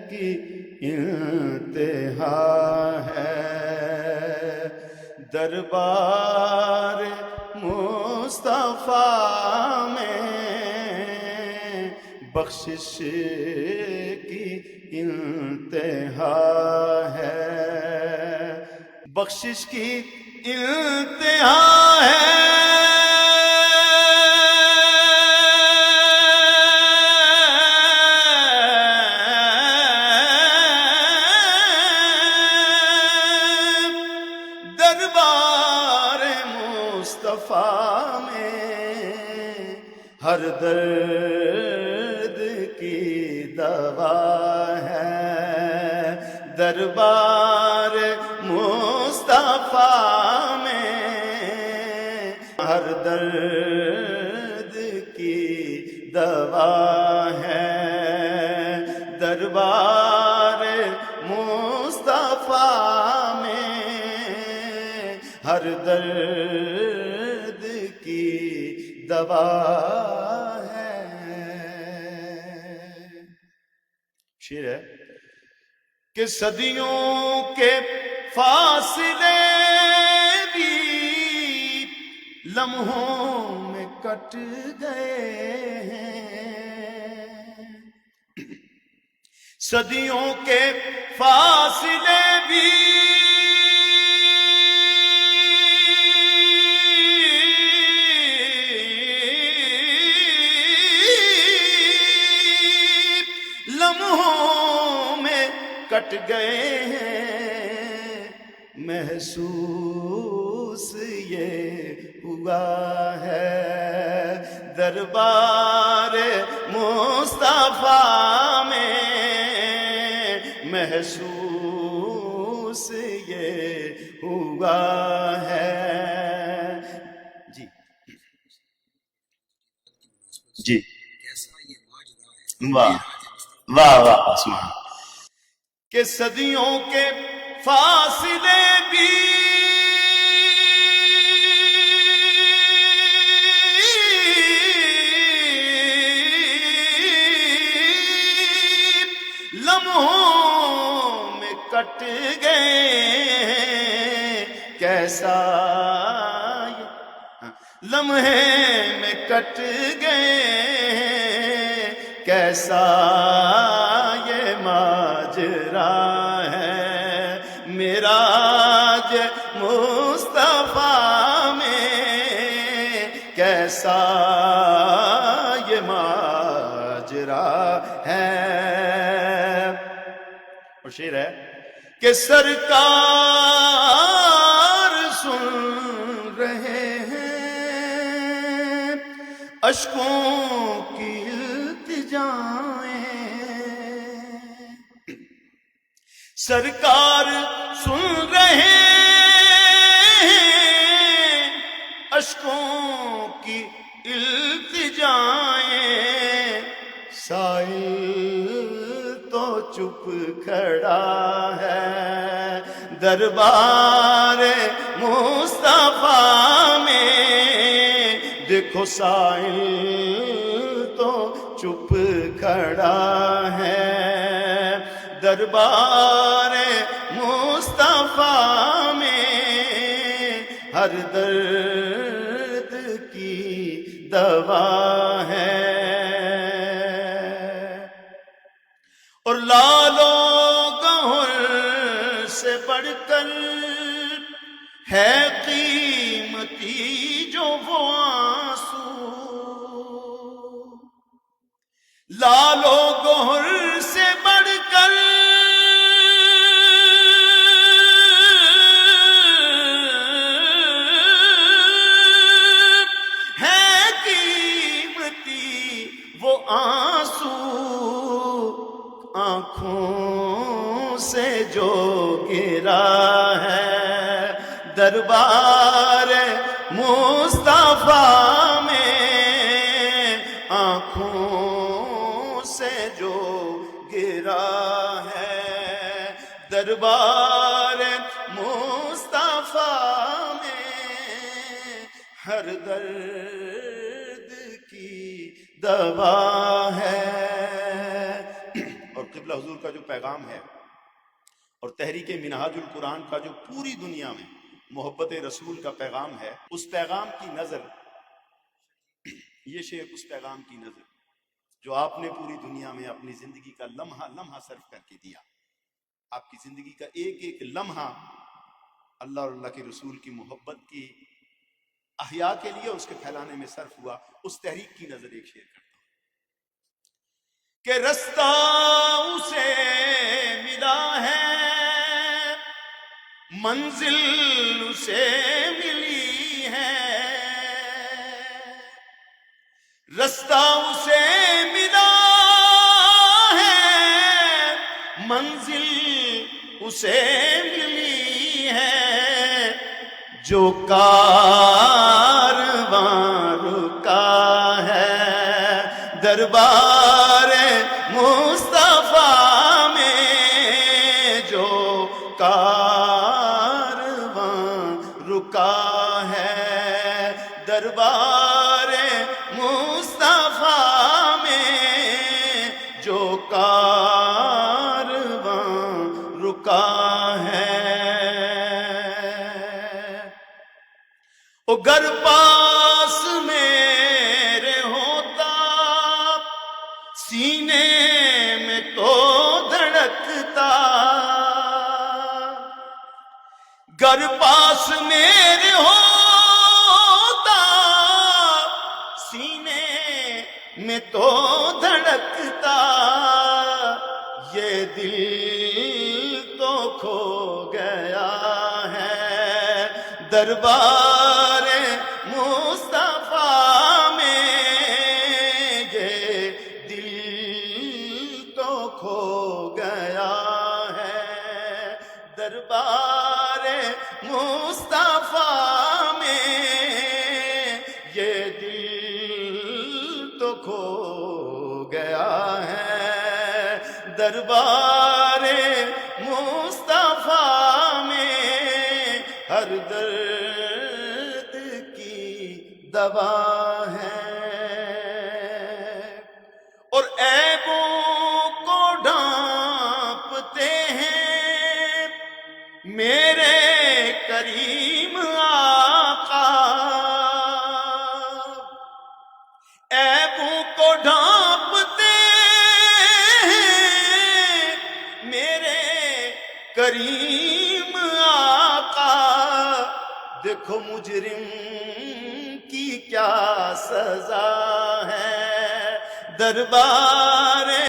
کی انتہا ہے، دربار مصطفیٰ میں بخشش کی انتہا ہے، بخشش کی انتہا ہے۔ دربار مصطفیٰ میں ہر درد کی دوا ہے، دربار مصطفیٰ میں ہر درد کی دوا ہے، دربار مصطفیٰ میں ہر درد کی دوا ہے۔ شعر ہے کہ صدیوں کے فاصلے بھی لمحوں میں کٹ گئے ہیں، صدیوں کے فاصلے بھی لمحوں میں کٹ گئے ہیں، محسوس یہ ہوا ہے دربار مصطفیٰ میں، محسوس یہ ہوا ہے۔ جی جی واہ واہ واہ آسمان، کہ صدیوں کے فاصلے بھی لمحوں میں کٹ گئے، کیسا لمحے میں کٹ گئے، کیسا یہ ماجرا ہے، معراج مصطفیٰ میں کیسا یہ ماجرا ہے۔ اور شعر ہے کہ سرکار سن رہے ہیں اشکوں کی التجائیں، سرکار سن رہے ہیں اشکوں کی التجائیں، سائل تو چپ کھڑا ہے دربار مصطفیٰ میں، دیکھو سائل تو چپ کھڑا ہے دربار مصطفیٰ میں، ہر درد کی دوا ہے۔ اور لالو گہر سے بڑھ کر ہے قیمتی جو وہ آنسو، لالو گہر سے بڑھ کر ہے قیمتی وہ آنسو، آنکھوں سے جو گرا ہے دربار مصطفیٰ میں، آنکھوں سے جو گرا ہے دربار مصطفیٰ میں، ہر درد کی دوا ہے۔ اور قبلہ حضور کا جو پیغام ہے اور تحریک منہاج القرآن کا جو پوری دنیا میں محبت رسول کا پیغام ہے، اس پیغام کی نظر، یہ شعر اس پیغام کی نظر جو آپ نے پوری دنیا میں اپنی زندگی کا لمحہ لمحہ صرف کر کے دیا، آپ کی زندگی کا ایک ایک لمحہ اللہ اور اللہ کے رسول کی محبت کی احیاء کے لیے اس کے پھیلانے میں صرف ہوا، اس تحریک کی نظر ایک شعر کرتا ہوں کہ رستہ اسے ملا ہے، منزل اسے ملی ہے، رستہ اسے ملا ہے، منزل اسے ملی ہے، جو کارواں رکا ہے دربار مصطفیٰ میں، جو کارواں رکا ہے دربار مصطفیٰ میں، جو کارواں رکا ہے۔ گر پاس میرے ہوتا سینے میں تو دھڑکتا، گر پاس میرے ہوتا سینے میں تو دھڑکتا، یہ دل تو کھو گیا ہے دربار مصطفیٰ میں، یہ دل تو کھو گیا ہے دربار مصطفیٰ میں، یہ دل تو کھو گیا ہے دربار مصطفیٰ میں، ہر درد کی دوا ہے، اور عیبوں کو ڈھانپتے ہیں میرے کریم آقا، عیبوں کو ڈھانپتے ہیں میرے کریم آقا، دیکھو مجرم کی کیا سزا ہے دربار